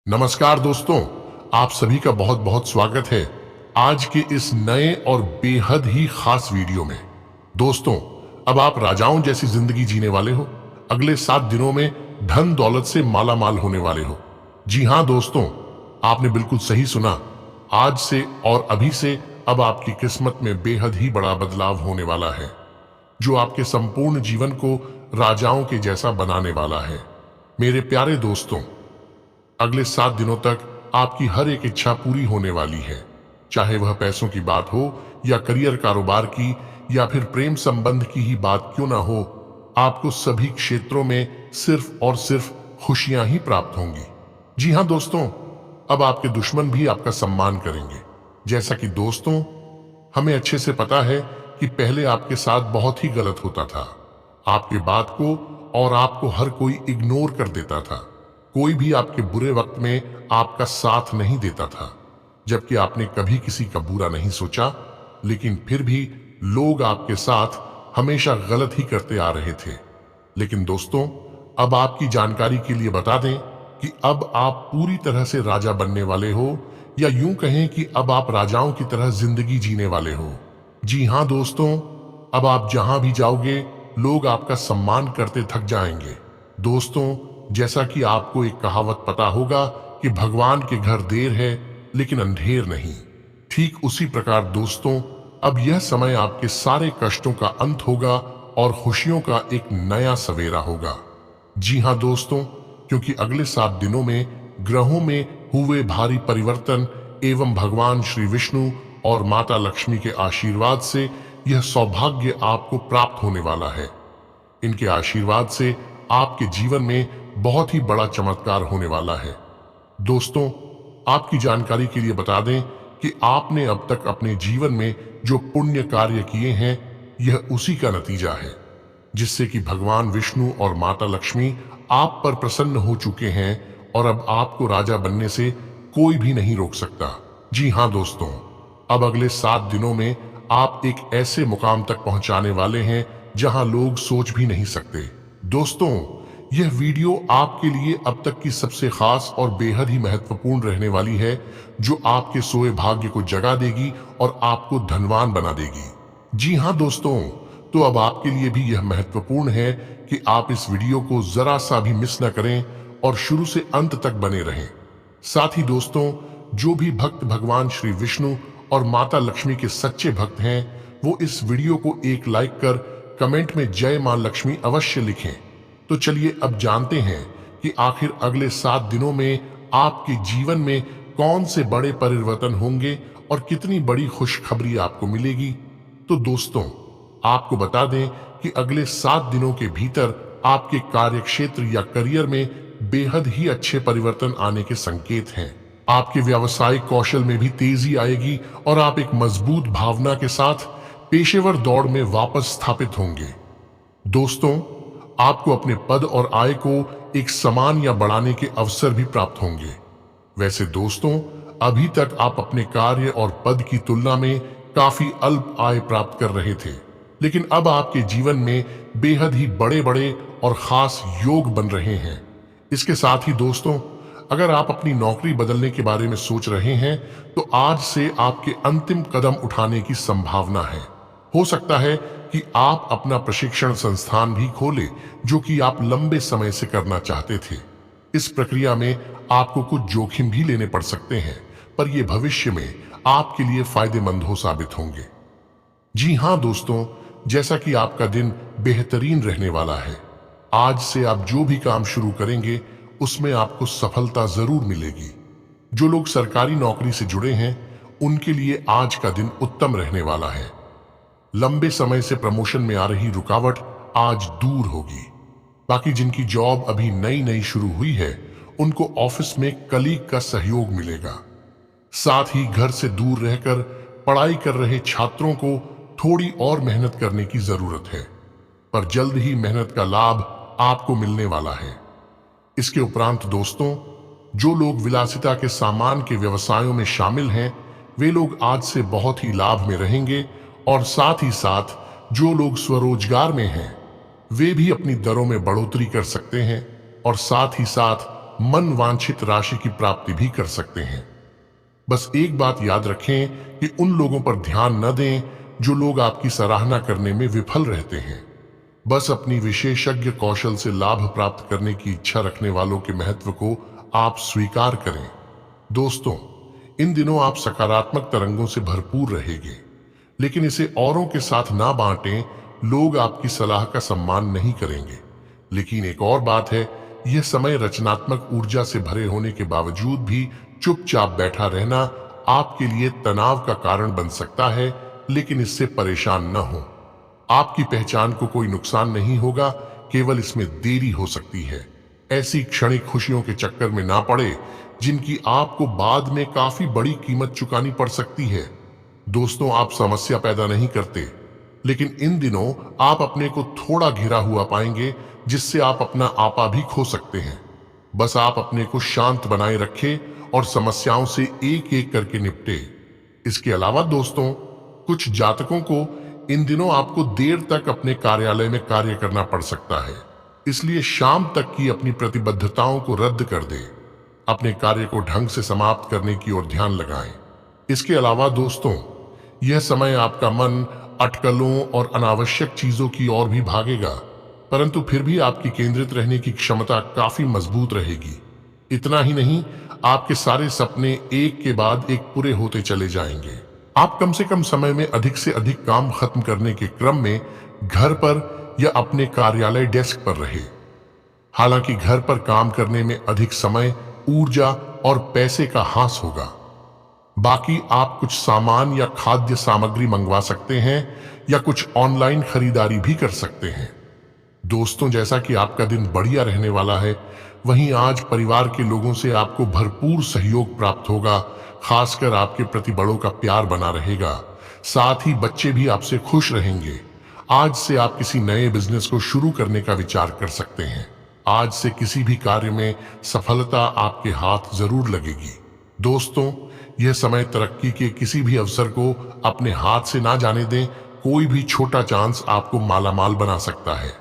नमस्कार दोस्तों, आप सभी का बहुत बहुत स्वागत है आज के इस नए और बेहद ही खास वीडियो में। दोस्तों, अब आप राजाओं जैसी जिंदगी जीने वाले हो। अगले 7 दिनों में धन दौलत से माला माल होने वाले हो। जी हाँ दोस्तों, आपने बिल्कुल सही सुना। आज से और अभी से अब आपकी किस्मत में बेहद ही बड़ा बदलाव होने वाला है, जो आपके संपूर्ण जीवन को राजाओं के जैसा बनाने वाला है। मेरे प्यारे दोस्तों, अगले 7 दिनों तक आपकी हर एक इच्छा पूरी होने वाली है, चाहे वह पैसों की बात हो या करियर कारोबार की या फिर प्रेम संबंध की ही बात क्यों ना हो। आपको सभी क्षेत्रों में सिर्फ और सिर्फ खुशियां ही प्राप्त होंगी। जी हाँ दोस्तों, अब आपके दुश्मन भी आपका सम्मान करेंगे। जैसा कि दोस्तों, हमें अच्छे से पता है कि पहले आपके साथ बहुत ही गलत होता था। आपके बात को और आपको हर कोई इग्नोर कर देता था। कोई भी आपके बुरे वक्त में आपका साथ नहीं देता था, जबकि आपने कभी किसी का बुरा नहीं सोचा, लेकिन फिर भी लोग आपके साथ हमेशा गलत ही करते आ रहे थे। लेकिन दोस्तों, अब आपकी जानकारी के लिए बता दें कि अब आप पूरी तरह से राजा बनने वाले हो, या यूं कहें कि अब आप राजाओं की तरह जिंदगी जीने वाले हो। जी हाँ दोस्तों, अब आप जहां भी जाओगे लोग आपका सम्मान करते थक जाएंगे। दोस्तों, जैसा कि आपको एक कहावत पता होगा कि भगवान के घर देर है लेकिन अंधेर नहीं। ठीक उसी प्रकार दोस्तों, अब यह समय आपके सारे कष्टों का अंत होगा और खुशियों का एक नया सवेरा होगा। जी हाँ दोस्तों, क्योंकि अगले 7 दिनों में ग्रहों में हुए भारी परिवर्तन एवं भगवान श्री विष्णु और माता लक्ष्मी के आशीर्वाद से यह सौभाग्य आपको प्राप्त होने वाला है। इनके आशीर्वाद से आपके जीवन में बहुत ही बड़ा चमत्कार होने वाला है। दोस्तों, आपकी जानकारी के लिए बता दें कि आपने अब तक अपने जीवन में जो पुण्य कार्य किए हैं, यह उसी का नतीजा है, जिससे कि भगवान विष्णु और माता लक्ष्मी आप पर प्रसन्न हो चुके हैं और अब आपको राजा बनने से कोई भी नहीं रोक सकता। जी हाँ दोस्तों, अब अगले 7 दिनों में आप एक ऐसे मुकाम तक पहुंचाने वाले हैं जहां लोग सोच भी नहीं सकते। दोस्तों, यह वीडियो आपके लिए अब तक की सबसे खास और बेहद ही महत्वपूर्ण रहने वाली है, जो आपके सोए भाग्य को जगा देगी और आपको धनवान बना देगी। जी हाँ दोस्तों, तो अब आपके लिए भी यह महत्वपूर्ण है कि आप इस वीडियो को जरा सा भी मिस न करें और शुरू से अंत तक बने रहें। साथ ही दोस्तों, जो भी भक्त भगवान श्री विष्णु और माता लक्ष्मी के सच्चे भक्त हैं, वो इस वीडियो को एक लाइक कर कमेंट में जय मां लक्ष्मी अवश्य लिखें। तो चलिए अब जानते हैं कि आखिर अगले 7 दिनों में आपके जीवन में कौन से बड़े परिवर्तन होंगे और कितनी बड़ी खुशखबरी आपको मिलेगी। तो दोस्तों, आपको बता दें कि अगले 7 दिनों के भीतर आपके कार्यक्षेत्र या करियर में बेहद ही अच्छे परिवर्तन आने के संकेत हैं। आपके व्यावसायिक कौशल में भी तेजी आएगी और आप एक मजबूत भावना के साथ पेशेवर दौड़ में वापस स्थापित होंगे। दोस्तों, आपको अपने पद और आय को एक समान या बढ़ाने के अवसर भी प्राप्त होंगे। वैसे दोस्तों, अभी तक आप अपने कार्य और पद की तुलना में काफी अल्प आय प्राप्त कर रहे थे, लेकिन अब आपके जीवन में बेहद ही बड़े बड़े और खास योग बन रहे हैं। इसके साथ ही दोस्तों, अगर आप अपनी नौकरी बदलने के बारे में सोच रहे हैं, तो आज से आपके अंतिम कदम उठाने की संभावना है। हो सकता है कि आप अपना प्रशिक्षण संस्थान भी खोलें, जो कि आप लंबे समय से करना चाहते थे। इस प्रक्रिया में आपको कुछ जोखिम भी लेने पड़ सकते हैं, पर ये भविष्य में आपके लिए फायदेमंद हो साबित होंगे। जी हाँ दोस्तों, जैसा कि आपका दिन बेहतरीन रहने वाला है, आज से आप जो भी काम शुरू करेंगे उसमें आपको सफलता जरूर मिलेगी। जो लोग सरकारी नौकरी से जुड़े हैं, उनके लिए आज का दिन उत्तम रहने वाला है। लंबे समय से प्रमोशन में आ रही रुकावट आज दूर होगी। बाकी जिनकी जॉब अभी नई नई शुरू हुई है, उनको ऑफिस में कलीग का सहयोग मिलेगा। साथ ही घर से दूर रहकर पढ़ाई कर रहे छात्रों को थोड़ी और मेहनत करने की जरूरत है, पर जल्द ही मेहनत का लाभ आपको मिलने वाला है। इसके उपरांत दोस्तों, जो लोग विलासिता के सामान के व्यवसायों में शामिल हैं, वे लोग आज से बहुत ही लाभ में रहेंगे, और साथ ही साथ जो लोग स्वरोजगार में हैं, वे भी अपनी दरों में बढ़ोतरी कर सकते हैं और साथ ही साथ मन वांछित राशि की प्राप्ति भी कर सकते हैं। बस एक बात याद रखें कि उन लोगों पर ध्यान न दें जो लोग आपकी सराहना करने में विफल रहते हैं। बस अपनी विशेषज्ञ कौशल से लाभ प्राप्त करने की इच्छा रखने वालों के महत्व को आप स्वीकार करें। दोस्तों, इन दिनों आप सकारात्मक तरंगों से भरपूर रहेंगे, लेकिन इसे औरों के साथ ना बांटें। लोग आपकी सलाह का सम्मान नहीं करेंगे। लेकिन एक और बात है, यह समय रचनात्मक ऊर्जा से भरे होने के बावजूद भी चुपचाप बैठा रहना आपके लिए तनाव का कारण बन सकता है, लेकिन इससे परेशान न हो। आपकी पहचान को कोई नुकसान नहीं होगा, केवल इसमें देरी हो सकती है। ऐसी क्षणिक खुशियों के चक्कर में ना पड़े जिनकी आपको बाद में काफी बड़ी कीमत चुकानी पड़ सकती है। दोस्तों, आप समस्या पैदा नहीं करते, लेकिन इन दिनों आप अपने को थोड़ा घिरा हुआ पाएंगे, जिससे आप अपना आपा भी खो सकते हैं। बस आप अपने को शांत बनाए रखें और समस्याओं से एक एक करके निपटे। इसके अलावा दोस्तों, कुछ जातकों को इन दिनों आपको देर तक अपने कार्यालय में कार्य करना पड़ सकता है, इसलिए शाम तक की अपनी प्रतिबद्धताओं को रद्द कर दें। अपने कार्य को ढंग से समाप्त करने की ओर ध्यान लगाएं। इसके अलावा दोस्तों, यह समय आपका मन अटकलों और अनावश्यक चीजों की ओर भी भागेगा, परंतु फिर भी आपकी केंद्रित रहने की क्षमता काफी मजबूत रहेगी। इतना ही नहीं, आपके सारे सपने एक के बाद एक पूरे होते चले जाएंगे। आप कम से कम समय में अधिक से अधिक काम खत्म करने के क्रम में घर पर या अपने कार्यालय डेस्क पर रहे। हालांकि घर पर काम करने में अधिक समय, ऊर्जा और पैसे का हास होगा। बाकी आप कुछ सामान या खाद्य सामग्री मंगवा सकते हैं या कुछ ऑनलाइन खरीदारी भी कर सकते हैं। दोस्तों, जैसा कि आपका दिन बढ़िया रहने वाला है, वहीं आज परिवार के लोगों से आपको भरपूर सहयोग प्राप्त होगा। खासकर आपके प्रति बड़ों का प्यार बना रहेगा। साथ ही बच्चे भी आपसे खुश रहेंगे। आज से आप किसी नए बिजनेस को शुरू करने का विचार कर सकते हैं। आज से किसी भी कार्य में सफलता आपके हाथ जरूर लगेगी। दोस्तों, यह समय तरक्की के किसी भी अवसर को अपने हाथ से ना जाने दें। कोई भी छोटा चांस आपको मालामाल बना सकता है।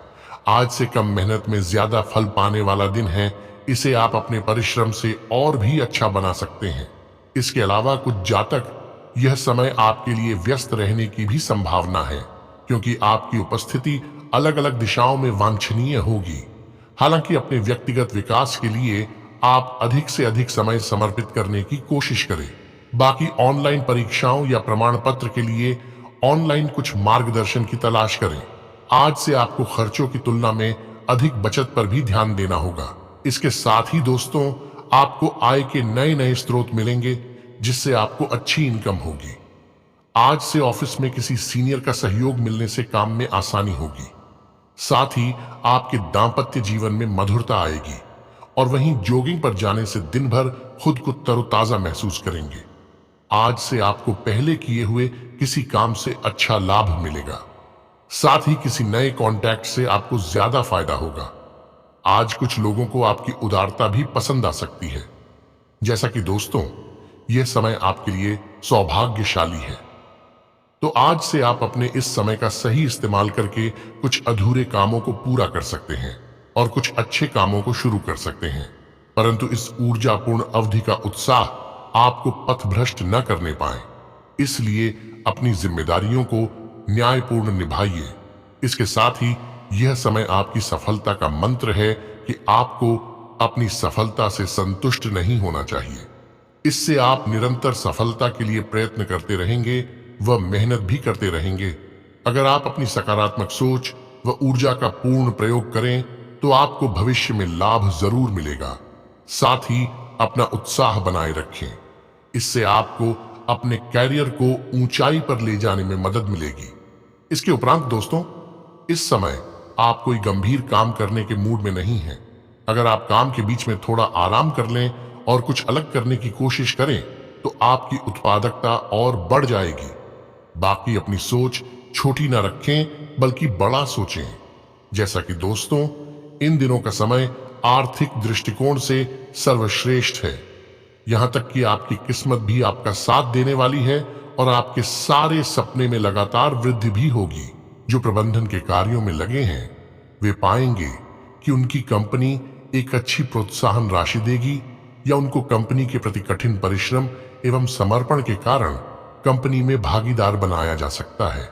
आज से कम मेहनत में ज्यादा फल पाने वाला दिन है। इसे आप अपने परिश्रम से और भी अच्छा बना सकते हैं। इसके अलावा कुछ जातक, यह समय आपके लिए व्यस्त रहने की भी संभावना है, क्योंकि आपकी उपस्थिति अलग अलग दिशाओं में वांछनीय होगी। हालांकि अपने व्यक्तिगत विकास के लिए आप अधिक से अधिक समय समर्पित करने की कोशिश करें। बाकी ऑनलाइन परीक्षाओं या प्रमाण पत्र के लिए ऑनलाइन कुछ मार्गदर्शन की तलाश करें। आज से आपको खर्चों की तुलना में अधिक बचत पर भी ध्यान देना होगा। इसके साथ ही दोस्तों, आपको आय के नए नए स्रोत मिलेंगे, जिससे आपको अच्छी इनकम होगी। आज से ऑफिस में किसी सीनियर का सहयोग मिलने से काम में आसानी होगी। साथ ही आपके दांपत्य जीवन में मधुरता आएगी और वहीं जॉगिंग पर जाने से दिन भर खुद को तरोताजा महसूस करेंगे। आज से आपको पहले किए हुए किसी काम से अच्छा लाभ मिलेगा। साथ ही किसी नए कॉन्टैक्ट से आपको ज्यादा फायदा होगा। आज कुछ लोगों को आपकी उदारता भी पसंद आ सकती है। जैसा कि दोस्तों, यह समय आपके लिए सौभाग्यशाली है। तो आज से आप अपने इस समय का सही इस्तेमाल करके कुछ अधूरे कामों को पूरा कर सकते हैं और कुछ अच्छे कामों को शुरू कर सकते हैं। परंतु इस ऊर्जापूर्ण अवधि का उत्साह आपको पथभ्रष्ट न करने पाए, इसलिए अपनी जिम्मेदारियों को न्यायपूर्ण निभाइए। इसके साथ ही यह समय आपकी सफलता का मंत्र है कि आपको अपनी सफलता से संतुष्ट नहीं होना चाहिए। इससे आप निरंतर सफलता के लिए प्रयत्न करते रहेंगे व मेहनत भी करते रहेंगे। अगर आप अपनी सकारात्मक सोच व ऊर्जा का पूर्ण प्रयोग करें तो आपको भविष्य में लाभ जरूर मिलेगा। साथ ही अपना उत्साह बनाए रखें। इससे आपको अपने कैरियर को ऊंचाई पर ले जाने में मदद मिलेगी। इसके उपरांत दोस्तों, इस समय आप कोई गंभीर काम करने के मूड में नहीं हैं। अगर आप काम के बीच में थोड़ा आराम कर लें और कुछ अलग करने की कोशिश करें तो आपकी उत्पादकता और बढ़ जाएगी। बाकी अपनी सोच छोटी ना रखें, बल्कि बड़ा सोचें। जैसा कि दोस्तों, इन दिनों का समय आर्थिक दृष्टिकोण से सर्वश्रेष्ठ है। यहां तक कि आपकी किस्मत भी आपका साथ देने वाली है और आपके सारे सपने में लगातार वृद्धि भी होगी। जो प्रबंधन के कार्यों में लगे हैं, वे पाएंगे कि उनकी कंपनी एक अच्छी प्रोत्साहन राशि देगी या उनको कंपनी के प्रति कठिन परिश्रम एवं समर्पण के कारण कंपनी में भागीदार बनाया जा सकता है।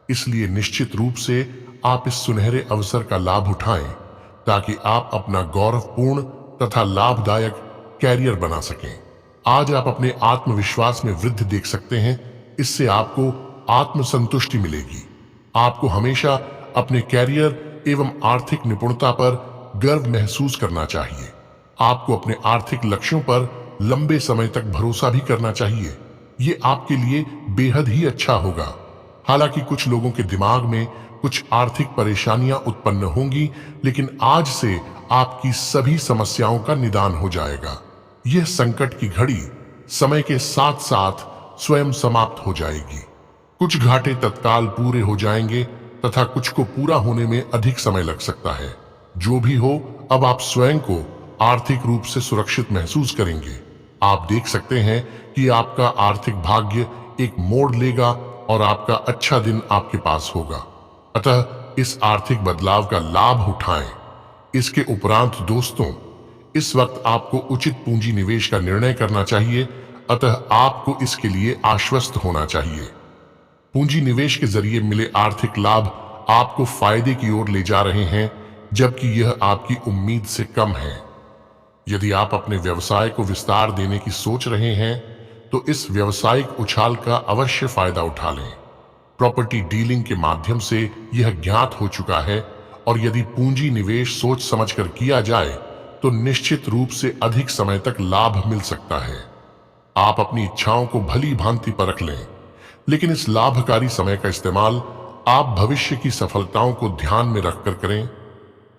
इसलिए निश्चित रूप से आप इस सुनहरे अवसर का लाभ उठाएं ताकि आप अपना गौरवपूर्ण तथा लाभदायक कैरियर बना सकें। आज आप अपने आत्मविश्वास में वृद्धि देख सकते हैं। इससे आपको आत्मसंतुष्टि मिलेगी। आपको हमेशा अपने कैरियर एवं आर्थिक निपुणता पर गर्व महसूस करना चाहिए। आपको अपने आर्थिक लक्ष्यों पर लंबे समय तक भरोसा भी करना चाहिए। ये आपके लिए बेहद ही अच्छा होगा। हालांकि कुछ लोगों के दिमाग में कुछ आर्थिक परेशानियां उत्पन्न होंगी, लेकिन आज से आपकी सभी समस्याओं का निदान हो जाएगा। यह संकट की घड़ी समय के साथ साथ स्वयं समाप्त हो जाएगी। कुछ घाटे तत्काल पूरे हो जाएंगे तथा कुछ को पूरा होने में अधिक समय लग सकता है। जो भी हो, अब आप स्वयं को आर्थिक रूप से सुरक्षित महसूस करेंगे। आप देख सकते हैं कि आपका आर्थिक भाग्य एक मोड़ लेगा और आपका अच्छा दिन आपके पास होगा। अतः इस आर्थिक बदलाव का लाभ उठाएं। इसके उपरांत दोस्तों, इस वक्त आपको उचित पूंजी निवेश का निर्णय करना चाहिए। अतः आपको इसके लिए आश्वस्त होना चाहिए। पूंजी निवेश के जरिए मिले आर्थिक लाभ आपको फायदे की ओर ले जा रहे हैं, जबकि यह आपकी उम्मीद से कम है। यदि आप अपने व्यवसाय को विस्तार देने की सोच रहे हैं तो इस व्यवसायिक उछाल का अवश्य फायदा उठा लें। प्रॉपर्टी डीलिंग के माध्यम से यह ज्ञात हो चुका है और यदि पूंजी निवेश सोच समझकर किया जाए तो निश्चित रूप से अधिक समय तक लाभ मिल सकता है। आप अपनी इच्छाओं को भली भांति परख लें, लेकिन इस लाभकारी समय का इस्तेमाल आप भविष्य की सफलताओं को ध्यान में रखकर करें।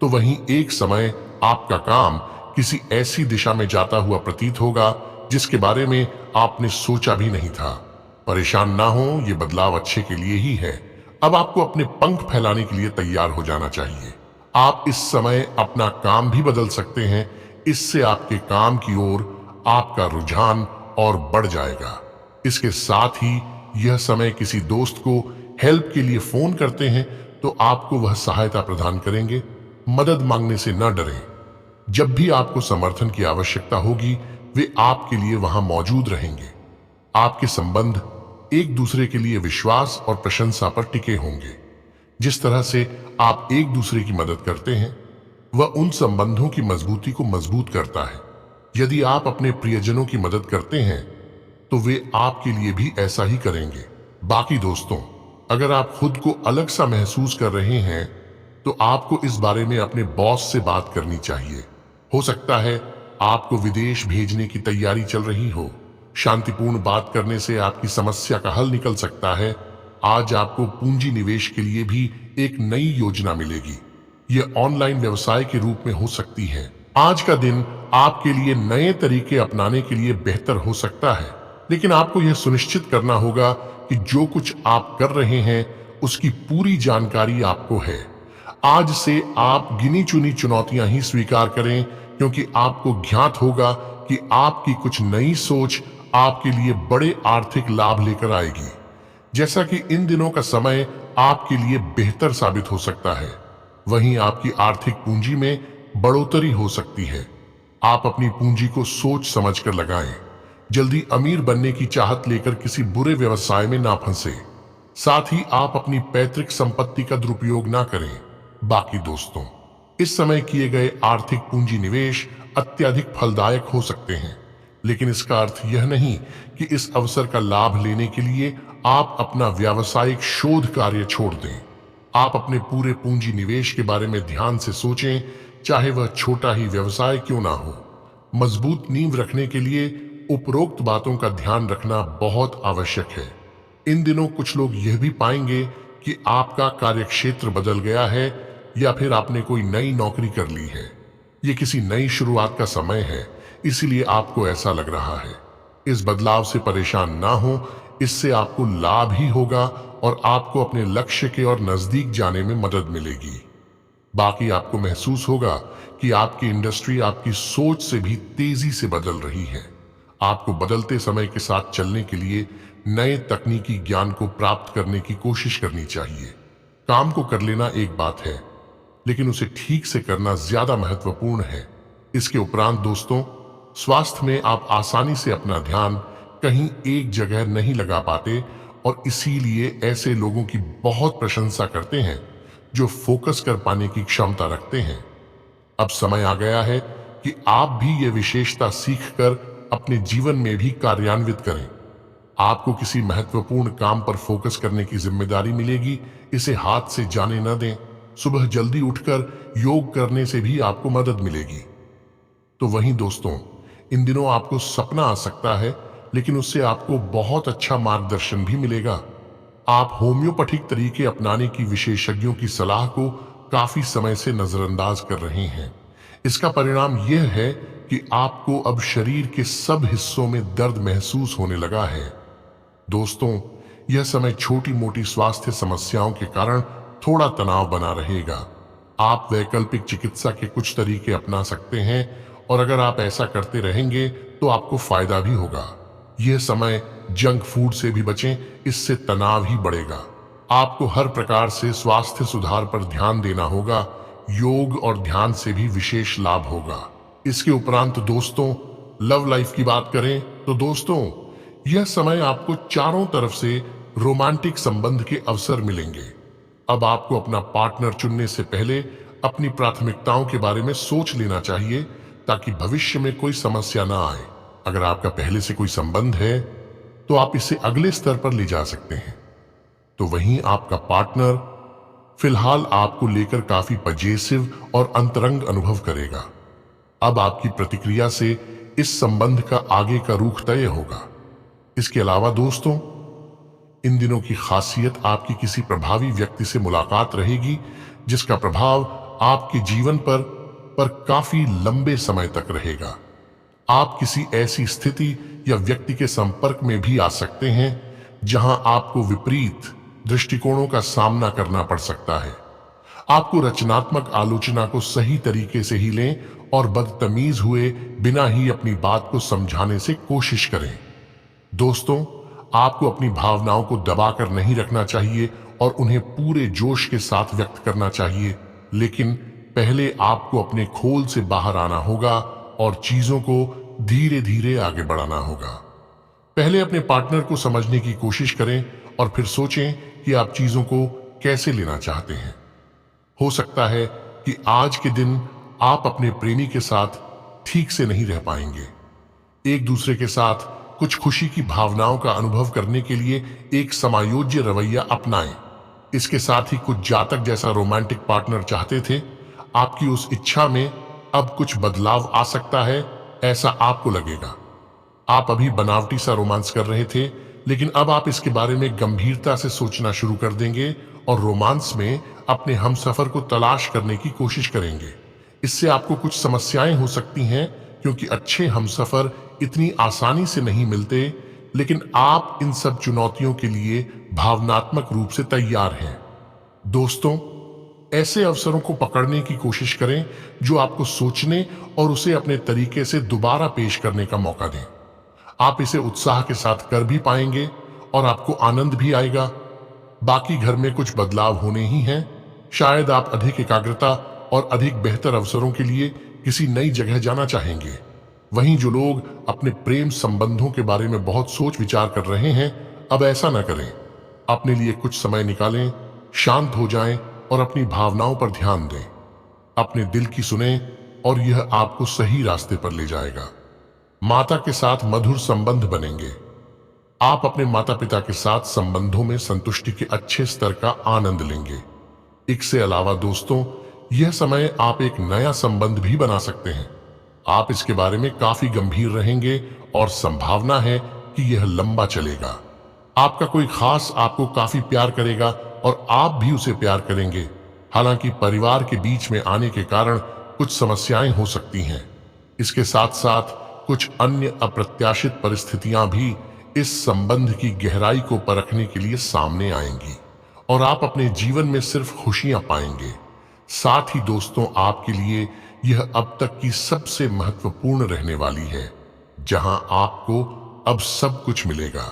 तो वहीं एक समय आपका काम किसी ऐसी दिशा में जाता हुआ प्रतीत होगा जिसके बारे में आपने सोचा भी नहीं था। परेशान ना हो, ये बदलाव अच्छे के लिए ही है। अब आपको अपने पंख फैलाने के लिए तैयार हो जाना चाहिए। आप इस समय अपना काम भी बदल सकते हैं। इससे आपके काम की ओर आपका रुझान और बढ़ जाएगा। इसके साथ ही यह समय किसी दोस्त को हेल्प के लिए फोन करते हैं तो आपको वह सहायता प्रदान करेंगे। मदद मांगने से न डरें। जब भी आपको समर्थन की आवश्यकता होगी वे आपके लिए वहां मौजूद रहेंगे। आपके संबंध एक दूसरे के लिए विश्वास और प्रशंसा पर टिके होंगे। जिस तरह से आप एक दूसरे की मदद करते हैं वह उन संबंधों की मजबूती को मजबूत करता है। यदि आप अपने प्रियजनों की मदद करते हैं तो वे आपके लिए भी ऐसा ही करेंगे। बाकी दोस्तों, अगर आप खुद को अलग सा महसूस कर रहे हैं तो आपको इस बारे में अपने बॉस से बात करनी चाहिए। हो सकता है आपको विदेश भेजने की तैयारी चल रही हो। शांतिपूर्ण बात करने से आपकी समस्या का हल निकल सकता है। आज आपको पूंजी निवेश के लिए भी एक नई योजना मिलेगी। यह ऑनलाइन व्यवसाय के रूप में हो सकती है। आज का दिन आपके लिए नए तरीके अपनाने के लिए बेहतर हो सकता है, लेकिन आपको यह सुनिश्चित करना होगा कि जो कुछ आप कर रहे हैं उसकी पूरी जानकारी आपको है। आज से आप गिनी चुनी चुनौतियां ही स्वीकार करें, क्योंकि आपको ज्ञात होगा कि आपकी कुछ नई सोच आपके लिए बड़े आर्थिक लाभ लेकर आएगी। जैसा कि इन दिनों का समय आपके लिए बेहतर साबित हो सकता है, वहीं आपकी आर्थिक पूंजी में बढ़ोतरी हो सकती है। आप अपनी पूंजी को सोच समझकर लगाएं। जल्दी अमीर बनने की चाहत लेकर किसी बुरे व्यवसाय में ना फंसे। साथ ही आप अपनी पैतृक संपत्ति का दुरुपयोग ना करें। बाकी दोस्तों, इस समय किए गए आर्थिक पूंजी निवेश अत्यधिक फलदायक हो सकते हैं, लेकिन इसका अर्थ यह नहीं कि इस अवसर का लाभ लेने के लिए आप अपना व्यावसायिक शोध कार्य छोड़ दें। आप अपने पूरे पूंजी निवेश के बारे में ध्यान से सोचें, चाहे वह छोटा ही व्यवसाय क्यों ना हो। मजबूत नींव रखने के लिए उपरोक्त बातों का ध्यान रखना बहुत आवश्यक है। इन दिनों कुछ लोग यह भी पाएंगे कि आपका कार्यक्षेत्र बदल गया है या फिर आपने कोई नई नौकरी कर ली है। ये किसी नई शुरुआत का समय है, इसीलिए आपको ऐसा लग रहा है। इस बदलाव से परेशान ना हो, इससे आपको लाभ ही होगा और आपको अपने लक्ष्य के और नजदीक जाने में मदद मिलेगी। बाकी आपको महसूस होगा कि आपकी इंडस्ट्री आपकी सोच से भी तेजी से बदल रही है। आपको बदलते समय के साथ चलने के लिए नए तकनीकी ज्ञान को प्राप्त करने की कोशिश करनी चाहिए। काम को कर लेना एक बात है, लेकिन उसे ठीक से करना ज्यादा महत्वपूर्ण है। इसके उपरांत दोस्तों, स्वास्थ्य में आप आसानी से अपना ध्यान कहीं एक जगह नहीं लगा पाते और इसीलिए ऐसे लोगों की बहुत प्रशंसा करते हैं जो फोकस कर पाने की क्षमता रखते हैं। अब समय आ गया है कि आप भी ये विशेषता सीखकर अपने जीवन में भी कार्यान्वित करें। आपको किसी महत्वपूर्ण काम पर फोकस करने की जिम्मेदारी मिलेगी, इसे हाथ से जाने न दें। सुबह जल्दी उठकर योग करने से भी आपको मदद मिलेगी। तो वहीं दोस्तों, इन दिनों आपको सपना आ सकता है, लेकिन उससे आपको बहुत अच्छा मार्गदर्शन भी मिलेगा। आप होम्योपैथिक तरीके अपनाने की विशेषज्ञों की सलाह को काफी समय से नजरअंदाज कर रहे हैं। इसका परिणाम यह है कि आपको अब शरीर के सब हिस्सों में दर्द महसूस होने लगा है। दोस्तों, यह समय छोटी मोटी स्वास्थ्य समस्याओं के कारण थोड़ा तनाव बना रहेगा। आप वैकल्पिक चिकित्सा के कुछ तरीके अपना सकते हैं और अगर आप ऐसा करते रहेंगे तो आपको फायदा भी होगा। यह समय जंक फूड से भी बचें, इससे तनाव ही बढ़ेगा। आपको हर प्रकार से स्वास्थ्य सुधार पर ध्यान देना होगा। योग और ध्यान से भी विशेष लाभ होगा। इसके उपरांत दोस्तों, लव लाइफ की बात करें तो दोस्तों, यह समय आपको चारों तरफ से रोमांटिक संबंध के अवसर मिलेंगे। अब आपको अपना पार्टनर चुनने से पहले अपनी प्राथमिकताओं के बारे में सोच लेना चाहिए ताकि भविष्य में कोई समस्या ना आए। अगर आपका पहले से कोई संबंध है तो आप इसे अगले स्तर पर ले जा सकते हैं। तो वहीं आपका पार्टनर फिलहाल आपको लेकर काफी पजेसिव और अंतरंग अनुभव करेगा। अब आपकी प्रतिक्रिया से इस संबंध का आगे का रुख तय होगा। इसके अलावा दोस्तों, इन दिनों की खासियत आपकी किसी प्रभावी व्यक्ति से मुलाकात रहेगी जिसका प्रभाव आपके जीवन पर काफी लंबे समय तक रहेगा। आप किसी ऐसी स्थिति या व्यक्ति के संपर्क में भी आ सकते हैं जहां आपको विपरीत दृष्टिकोणों का सामना करना पड़ सकता है। आपको रचनात्मक आलोचना को सही तरीके से ही लें और बदतमीज हुए बिना ही अपनी बात को समझाने से कोशिश करें। दोस्तों, आपको अपनी भावनाओं को दबाकर नहीं रखना चाहिए और उन्हें पूरे जोश के साथ व्यक्त करना चाहिए, लेकिन पहले आपको अपने खोल से बाहर आना होगा और चीजों को धीरे धीरे आगे बढ़ाना होगा। पहले अपने पार्टनर को समझने की कोशिश करें और फिर सोचें कि आप चीजों को कैसे लेना चाहते हैं। हो सकता है कि आज के दिन आप अपने प्रेमी के साथ ठीक से नहीं रह पाएंगे। एक दूसरे के साथ कुछ खुशी की भावनाओं का अनुभव करने के लिए एक समायोज्य रवैया अपनाएं। इसके साथ ही कुछ जातक जैसा रोमांटिक पार्टनर चाहते थे, आपकी उस इच्छा में अब कुछ बदलाव आ सकता है, ऐसा आपको लगेगा। आप अभी बनावटी सा रोमांस कर रहे थे, लेकिन अब आप इसके बारे में गंभीरता से सोचना शुरू कर देंगे और रोमांस में अपने हमसफर को तलाश करने की कोशिश करेंगे। इससे आपको कुछ समस्याएं हो सकती हैं क्योंकि अच्छे हमसफर इतनी आसानी से नहीं मिलते, लेकिन आप इन सब चुनौतियों के लिए भावनात्मक रूप से तैयार हैं। दोस्तों, ऐसे अवसरों को पकड़ने की कोशिश करें जो आपको सोचने और उसे अपने तरीके से दोबारा पेश करने का मौका दें। आप इसे उत्साह के साथ कर भी पाएंगे और आपको आनंद भी आएगा। बाकी घर में कुछ बदलाव होने ही हैं। शायद आप अधिक एकाग्रता और अधिक बेहतर अवसरों के लिए किसी नई जगह जाना चाहेंगे। वहीं जो लोग अपने प्रेम संबंधों के बारे में बहुत सोच विचार कर रहे हैं, अब ऐसा न करें। अपने लिए कुछ समय निकालें, शांत हो जाएं और अपनी भावनाओं पर ध्यान दें। अपने दिल की सुनें और यह आपको सही रास्ते पर ले जाएगा। माता के साथ मधुर संबंध बनेंगे। आप अपने माता पिता के साथ संबंधों में संतुष्टि के अच्छे स्तर का आनंद लेंगे। इसके अलावा दोस्तों, यह समय आप एक नया संबंध भी बना सकते हैं। आप इसके बारे में काफी गंभीर रहेंगे और संभावना है कि यह लंबा चलेगा। आपका कोई खास आपको काफी प्यार करेगा और आप भी उसे प्यार करेंगे। हालांकि परिवार के बीच में आने के कारण कुछ समस्याएं हो सकती हैं। इसके साथ साथ कुछ अन्य अप्रत्याशित परिस्थितियां भी इस संबंध की गहराई को परखने के लिए सामने आएंगी और आप अपने जीवन में सिर्फ खुशियां पाएंगे। साथ ही दोस्तों, आपके लिए यह अब तक की सबसे महत्वपूर्ण रहने वाली है, जहां आपको अब सब कुछ मिलेगा।